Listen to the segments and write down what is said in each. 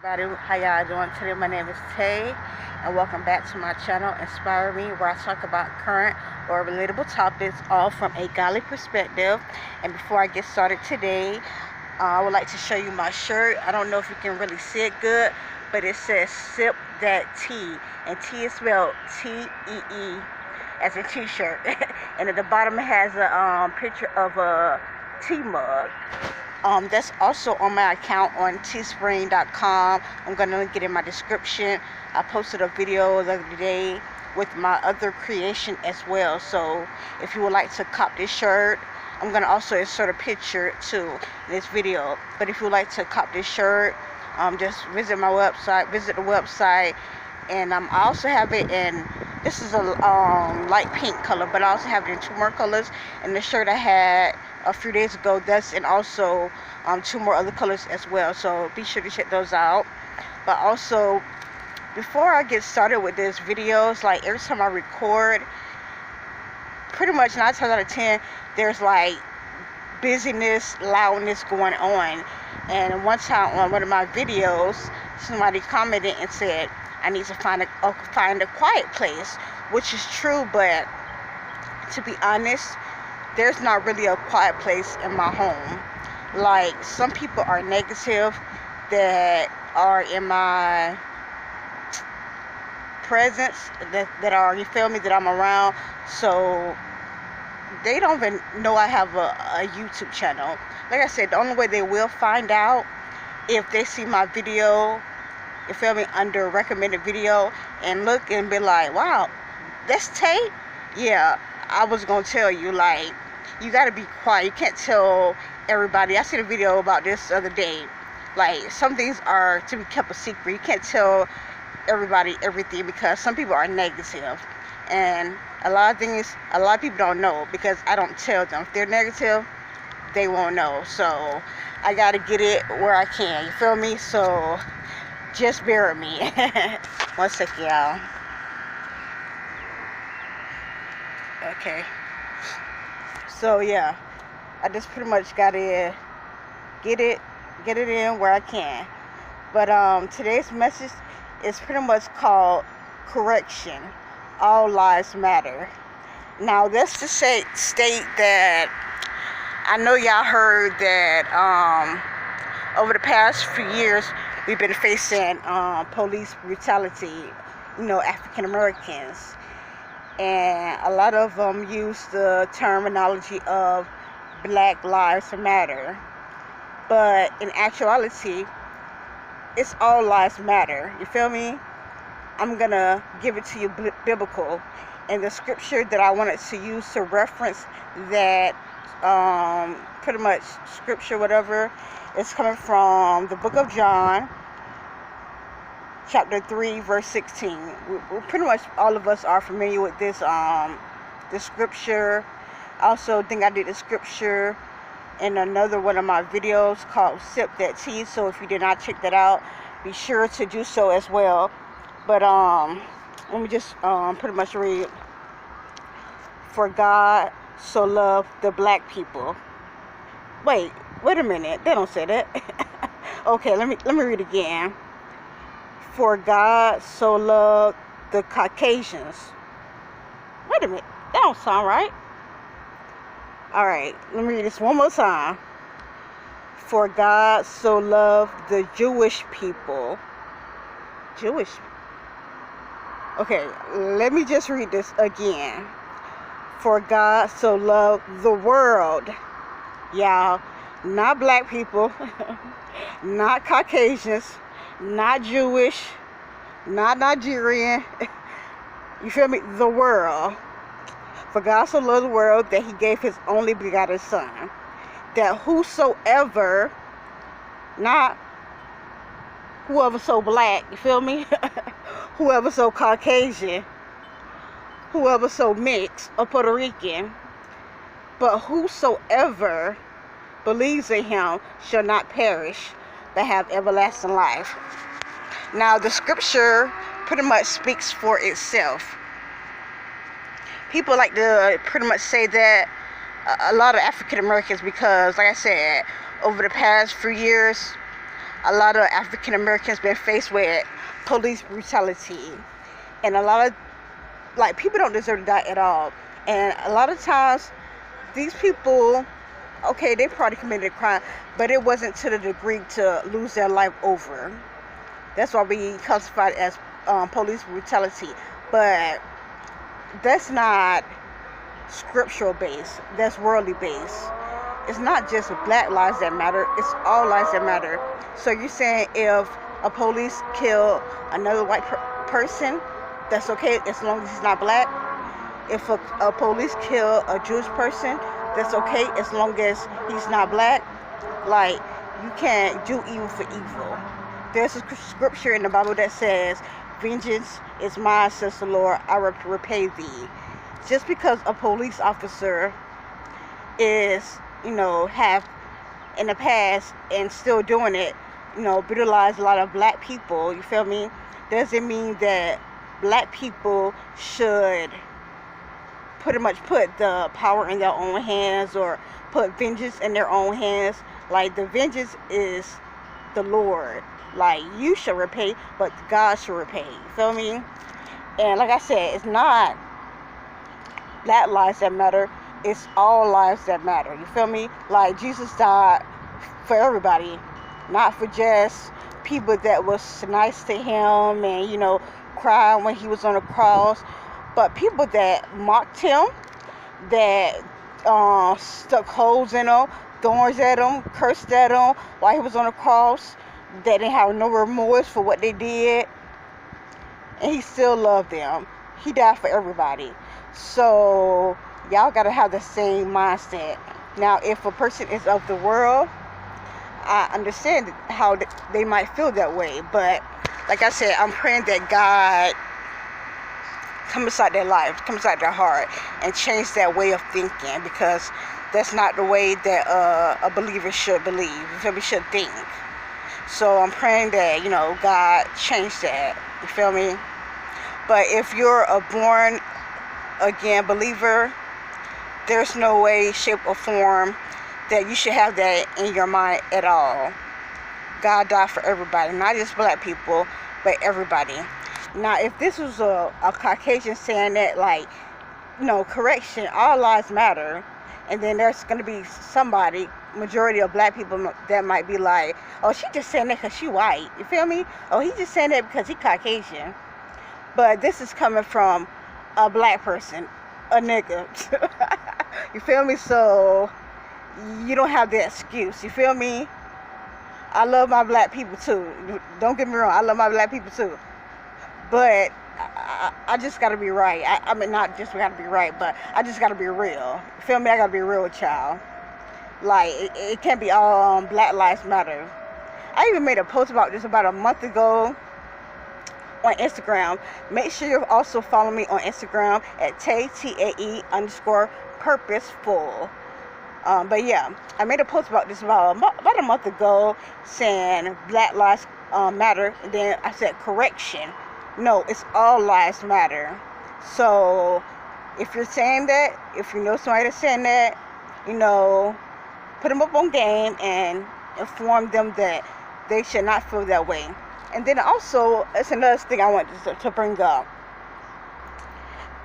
Everybody, how y'all doing today? My name is Tay, and welcome back to my channel, Inspire Me, where I talk about current or relatable topics, all from a godly perspective. And before I get started today, I would like to show you my shirt. I don't know if you can really see it good, but it says "Sip That Tea," and tea is spelled T-E-E, as a t-shirt. And at the bottom it has a picture of a tea mug. That's also on my account on teespring.com. I'm going to link it in my description. I posted a video the other day with my other creation as well. So if you would like to cop this shirt, I'm going to also insert a picture too in this video. But if you would like to cop this shirt, just visit my website, visit the website. And I also have it in, this is a light pink color, but I also have it in two more colors. And the shirt I had a few days ago, that's in also two more other colors as well. So be sure to check those out. But also, before I get started with this videos, like every time I record, pretty much 9 times out of 10, there's like busyness, loudness going on. And one time on one of my videos, somebody commented and said, I need to find a quiet place, which is true, but to be honest, there's not really a quiet place in my home. Like, some people are negative that are in my presence, that are, you feel me, that I'm around, so they don't even know I have a YouTube channel. Like I said, the only way they will find out if they see my video, you feel me, under recommended video, and look and be like, wow, that's Tay? Yeah, I was gonna tell you, like, you gotta be quiet. You can't tell everybody. I seen a video about this the other day. Like, some things are to be kept a secret. You can't tell everybody everything because some people are negative. And a lot of things, a lot of people don't know because I don't tell them. If they're negative, they won't know. So I gotta get it where I can. You feel me? So just bear with me. One second, y'all. Okay. So yeah, I just pretty much gotta get it in where I can. But today's message is pretty much called correction. All lives matter. Now that's to state that I know y'all heard that over the past few years we've been facing police brutality, African Americans. And a lot of them use the terminology of Black Lives Matter. But in actuality, it's all lives matter. You feel me? I'm going to give it to you biblical. And the scripture that I wanted to use to reference that pretty much scripture, whatever, is coming from the book of John, chapter 3, verse 16. We pretty much all of us are familiar with this scripture. I also think I did the scripture in another one of my videos called Sip That Tea. So if you did not check that out, be sure to do so as well. But let me just pretty much read. For God so loved the black people. Wait a minute. They don't say that. Okay, let me read again. For God so loved the Caucasians. Wait a minute, that don't sound right. Alright, let me read this one more time. For God so loved the Jewish people. Jewish. Okay, let me just read this again. For God so loved the world. Y'all, not black people, not Caucasians, not Jewish, not Nigerian. You feel me? The world. For God so loved the world that he gave his only begotten son, that whosoever, not whoever so black, you feel me? Whoever so Caucasian, whoever so mixed or Puerto Rican, but whosoever believes in him shall not perish, but have everlasting life. Now the scripture pretty much speaks for itself. People like to pretty much say that a lot of African Americans, because like I said, over the past few years a lot of African Americans been faced with police brutality, and a lot of like people don't deserve to die at all. And a lot of times these people, okay, they probably committed a crime, but it wasn't to the degree to lose their life over. That's why we classify it as police brutality. But that's not scriptural based. That's worldly based. It's not just black lives that matter. It's all lives that matter. So you're saying if a police kill another white person, that's okay as long as he's not black? If a police kill a Jewish person, that's okay as long as he's not black? Like, you can't do evil for evil. There's a scripture in the Bible that says, vengeance is mine, says the Lord, I will repay thee. Just because a police officer is, have in the past and still doing it, brutalize a lot of black people, you feel me? Doesn't mean that black people should pretty much put the power in their own hands or put vengeance in their own hands. Like, the vengeance is the Lord. Like, you should repay, but God should repay. You feel me? And like I said, it's not black lives that matter. It's all lives that matter. You feel me? Like, Jesus died for everybody, not for just people that was nice to him and, cried when he was on the cross, but people that mocked him, that stuck holes in him, thorns at him, cursed at him while he was on the cross, that didn't have no remorse for what they did, and he still loved them. He died for everybody. So y'all gotta have the same mindset. Now, if a person is of the world, I understand how they might feel that way, but like I said, I'm praying that God come inside their life, come inside their heart, and change that way of thinking, because that's not the way that a believer should believe. You feel me? Should think. So I'm praying that, God change that. You feel me? But if you're a born again believer, there's no way, shape, or form that you should have that in your mind at all. God died for everybody, not just black people, but everybody. Now, if this was a Caucasian saying that, like, correction, all lives matter, and then there's going to be somebody, majority of black people, that might be like, oh, she just saying that because she white. You feel me? Oh, he just saying that because he Caucasian. But this is coming from a black person, a nigga. You feel me? So you don't have the excuse. You feel me? I love my black people too. Don't get me wrong. I love my black people too. But I just got to be right. I mean, not just got to be right, but I just got to be real. You feel me? I got to be real with y'all. Like, it can't be all Black Lives Matter. I even made a post about this about a month ago on Instagram. Make sure you also follow me on Instagram at TAE_purposeful. But yeah, I made a post about this about a month ago, saying Black Lives Matter, and then I said correction. No, it's all lives matter. So if you're saying that, if you know somebody that's saying that, put them up on game and inform them that they should not feel that way. And then also, it's another thing I want to bring up.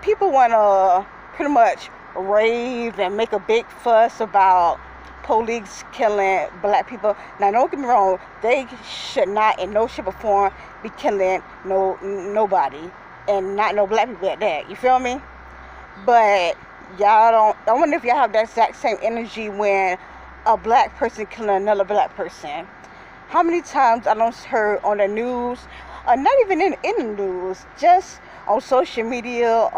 People want to pretty much rave and make a big fuss about police killing black people. Now, don't get me wrong, they should not in no shape or form be killing nobody, and not no black people at that. You feel me? But y'all don't. I wonder if y'all have that exact same energy when a black person killing another black person. How many times I don't heard on the news, not even in the news, just on social media,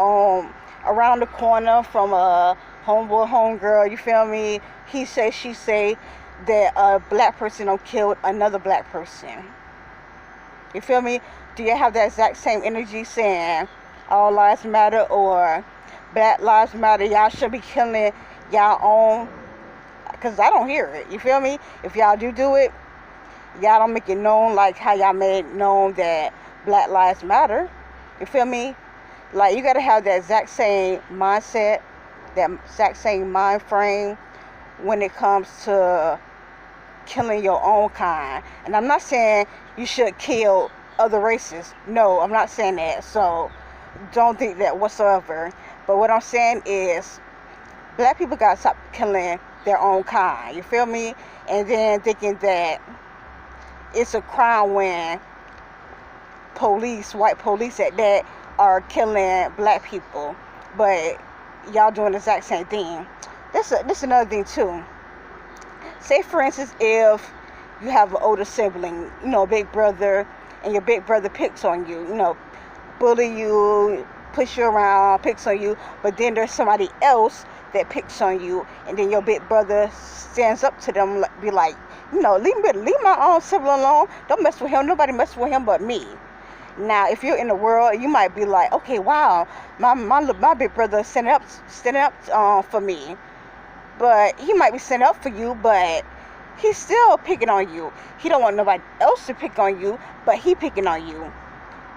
around the corner from a homeboy, homegirl, you feel me? He say, she say that a black person don't kill another black person. You feel me? Do you have that exact same energy saying all lives matter or Black Lives Matter? Y'all should be killing y'all own, because I don't hear it. You feel me? If y'all do it, y'all don't make it known like how y'all made known that Black Lives Matter. You feel me? Like, you got to have that exact same mindset, that exact same mind frame when it comes to killing your own kind. And I'm not saying you should kill other races. No, I'm not saying that. So don't think that whatsoever. But what I'm saying is, black people gotta stop killing their own kind. You feel me? And then thinking that it's a crime when police, white police at that, are killing black people. But y'all doing the exact same thing. This another thing too. Say for instance, if you have an older sibling, a big brother, and your big brother picks on you, bully you, push you around, picks on you, but then there's somebody else that picks on you, and then your big brother stands up to them, be like, leave my own sibling alone. Don't mess with him. Nobody messes with him but me. Now, if you're in the world, you might be like, okay, wow, my big brother standing up for me. But he might be standing up for you, but he's still picking on you. He don't want nobody else to pick on you, but he picking on you.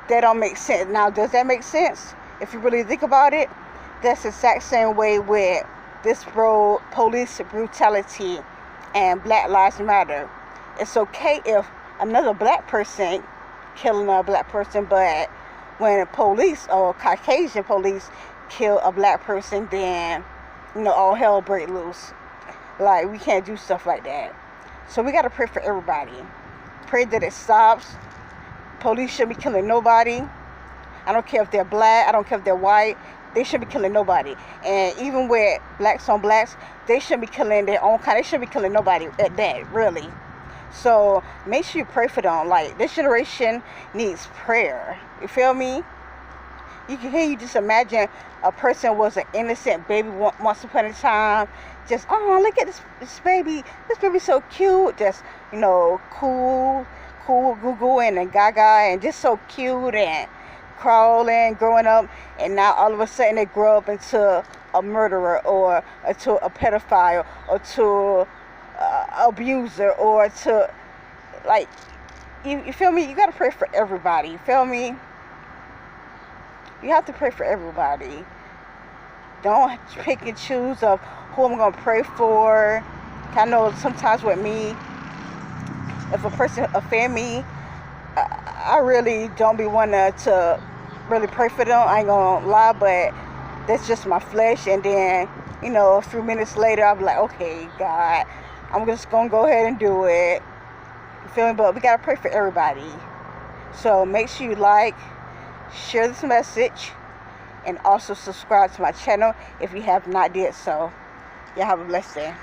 That don't make sense. Now, does that make sense? If you really think about it, that's the exact same way with this police brutality and Black Lives Matter. It's okay if another black person killing another black person, but when police or Caucasian police kill a black person, then all hell break loose. Like, we can't do stuff like that. So we gotta pray for everybody. Pray that it stops. Police shouldn't be killing nobody. I don't care if they're black, I don't care if they're white. They shouldn't be killing nobody. And even with blacks on blacks, they shouldn't be killing their own kind. They shouldn't be killing nobody at that, really. So make sure you pray for them. Like, this generation needs prayer. You feel me? You just imagine a person was an innocent baby once upon a time. Just, oh, look at this baby. This baby's so cute. Just, cool, goo and gaga, and just so cute and crawling, growing up. And now all of a sudden they grow up into a murderer or to a pedophile or to abuser or to, like, you feel me? You got to pray for everybody. You feel me? You have to pray for everybody. Don't pick and choose of who I'm going to pray for. I know sometimes with me, if a person offend me, I really don't be wanting to really pray for them. I ain't going to lie, but that's just my flesh. And then, a few minutes later, I'll be like, okay, God, I'm just going to go ahead and do it. You feel me? But we got to pray for everybody. So make sure you like, share this message, and also subscribe to my channel if you have not did so. Y'all have a blessed day.